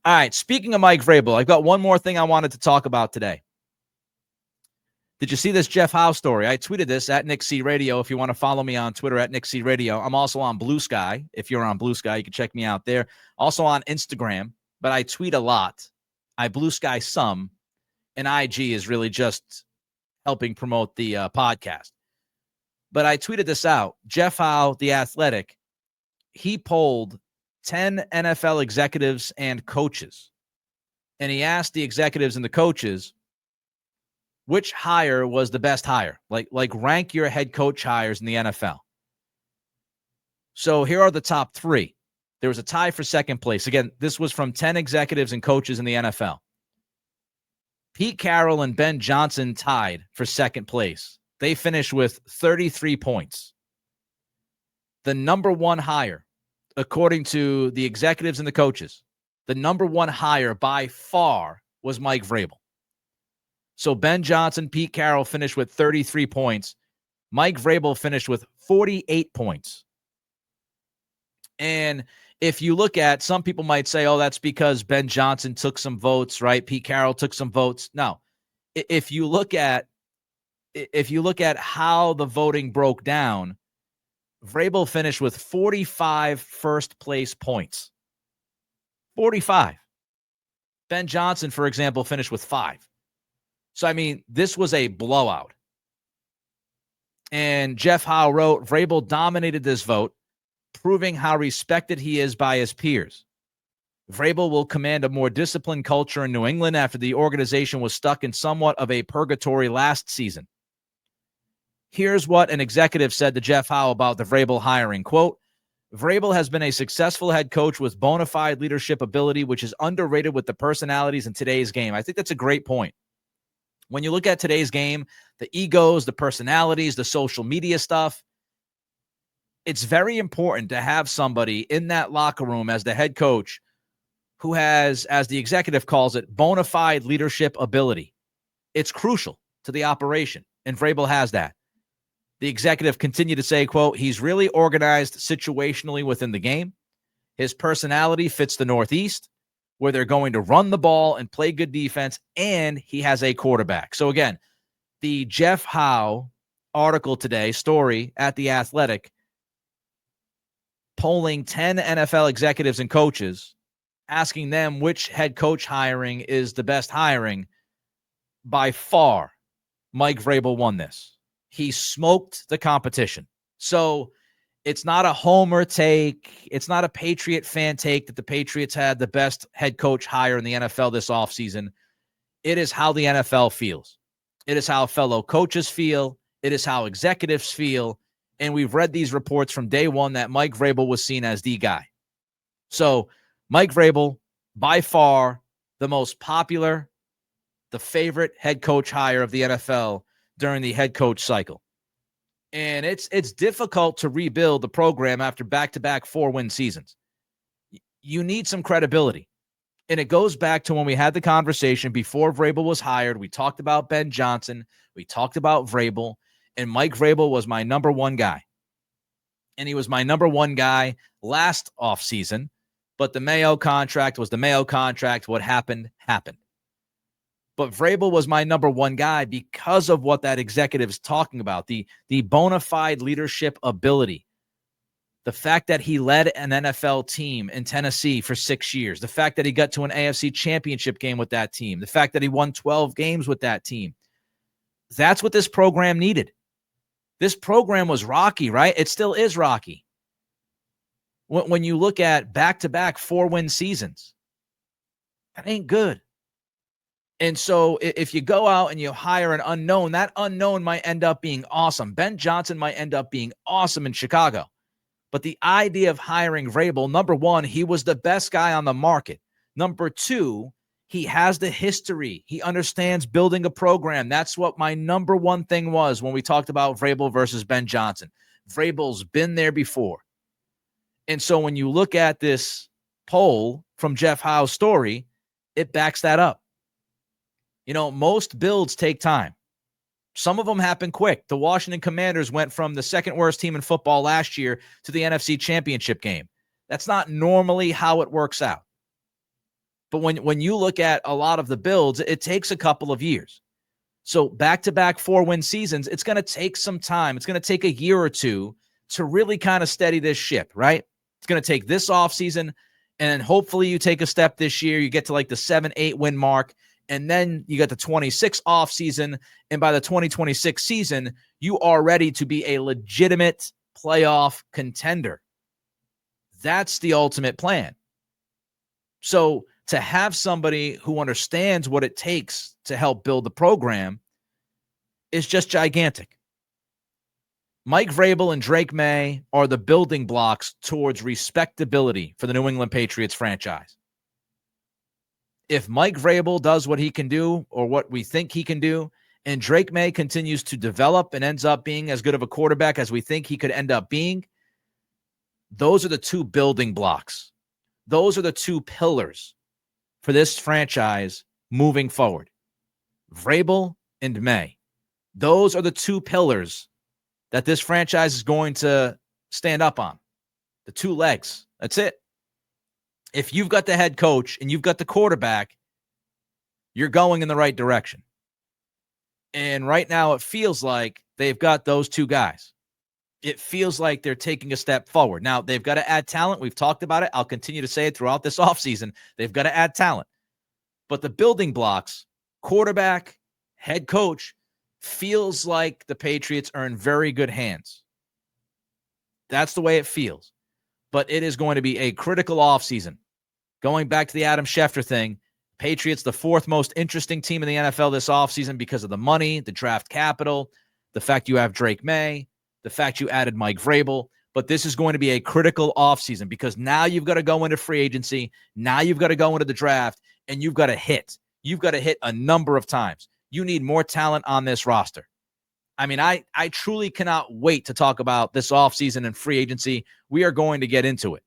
All right, speaking of Mike Vrabel, I've got one more thing I wanted to talk about today. Did you see this Jeff Howe story? I tweeted this at Nick C Radio. If you want to follow me on Twitter at Nick C Radio. I'm also on Blue Sky. If you're on Blue Sky, you can check me out there. Also on Instagram, but I tweet a lot. I Blue Sky some, and IG is really just helping promote the podcast. But I tweeted this out. Jeff Howe, The Athletic, he polled 10 NFL executives and coaches. And he asked the executives and the coaches, which hire was the best hire? Like rank your head coach hires in the NFL. So here are the top three. There was a tie for second place. Again, this was from 10 executives and coaches in the NFL. Pete Carroll and Ben Johnson tied for second place. They finished with 33 points. The number one hire, according to the executives and the coaches, the number one hire by far was Mike Vrabel. So Ben Johnson, Pete Carroll finished with 33 points. Mike Vrabel finished with 48 points. And if you look at, some people might say, oh, that's because Ben Johnson took some votes, right? Pete Carroll took some votes. No. If you look at how the voting broke down, Vrabel finished with 45 first place points. 45. Ben Johnson, for example, finished with 5. So, I mean, this was a blowout. And Jeff Howe wrote, Vrabel dominated this vote, proving how respected he is by his peers. Vrabel will command a more disciplined culture in New England after the organization was stuck in somewhat of a purgatory last season. Here's what an executive said to Jeff Howe about the Vrabel hiring. Quote, Vrabel has been a successful head coach with bona fide leadership ability, which is underrated with the personalities in today's game. I think that's a great point. When you look at today's game, the egos, the personalities, the social media stuff, it's very important to have somebody in that locker room as the head coach who has, as the executive calls it, bona fide leadership ability. It's crucial to the operation, and Vrabel has that. The executive continued to say, quote, he's really organized situationally within the game. His personality fits the Northeast, where they're going to run the ball and play good defense, and he has a quarterback. So again, the Jeff Howe article today, story at The Athletic, polling 10 NFL executives and coaches, asking them which head coach hiring is the best hiring. By far, Mike Vrabel won this. He smoked the competition. So it's not a homer take. It's not a Patriot fan take that the Patriots had the best head coach hire in the NFL this offseason. It is how the NFL feels. It is how fellow coaches feel. It is how executives feel. And we've read these reports from day one that Mike Vrabel was seen as the guy. So Mike Vrabel, by far the most popular, the favorite head coach hire of the NFL during the head coach cycle. And it's difficult to rebuild the program after back-to-back 4-win seasons. You need some credibility. And it goes back to when we had the conversation before Vrabel was hired. We talked about Ben Johnson. We talked about Vrabel. And Mike Vrabel was my number one guy. And he was my number one guy last offseason. But the Mayo contract was the Mayo contract. What happened, happened. But Vrabel was my number one guy because of what that executive is talking about, the bona fide leadership ability, the fact that he led an NFL team in Tennessee for 6 years, the fact that he got to an AFC championship game with that team, the fact that he won 12 games with that team. That's what this program needed. This program was rocky, right? It still is rocky. When you look at back-to-back 4-win seasons, that ain't good. And so if you go out and you hire an unknown, that unknown might end up being awesome. Ben Johnson might end up being awesome in Chicago. But the idea of hiring Vrabel, number one, he was the best guy on the market. Number two, he has the history. He understands building a program. That's what my number one thing was when we talked about Vrabel versus Ben Johnson. Vrabel's been there before. And so when you look at this poll from Jeff Howe's story, it backs that up. You know, most builds take time. Some of them happen quick. The Washington Commanders went from the second worst team in football last year to the NFC Championship game. That's not normally how it works out. But when you look at a lot of the builds, it takes a couple of years. So back-to-back 4-win seasons, it's going to take some time. It's going to take a year or two to really kind of steady this ship, right? It's going to take this offseason, and hopefully you take a step this year. You get to like the 7-8 win mark, and then you got the 26 offseason, and by the 2026 season, you are ready to be a legitimate playoff contender. That's the ultimate plan. So to have somebody who understands what it takes to help build the program is just gigantic. Mike Vrabel and Drake May are the building blocks towards respectability for the New England Patriots franchise. If Mike Vrabel does what he can do, or what we think he can do, and Drake May continues to develop and ends up being as good of a quarterback as we think he could end up being, those are the two building blocks. Those are the two pillars for this franchise moving forward. Vrabel and May. Those are the two pillars that this franchise is going to stand up on. The two legs. That's it. If you've got the head coach and you've got the quarterback, you're going in the right direction. And right now it feels like they've got those two guys. It feels like they're taking a step forward. Now, they've got to add talent. We've talked about it. I'll continue to say it throughout this offseason. They've got to add talent. But the building blocks, quarterback, head coach, feels like the Patriots are in very good hands. That's the way it feels. But it is going to be a critical offseason. Going back to the Adam Schefter thing, Patriots, the fourth most interesting team in the NFL this offseason because of the money, the draft capital, the fact you have Drake May, the fact you added Mike Vrabel. But this is going to be a critical offseason because now you've got to go into free agency. Now you've got to go into the draft, and you've got to hit. You've got to hit a number of times. You need more talent on this roster. I mean, I truly cannot wait to talk about this offseason and free agency. We are going to get into it.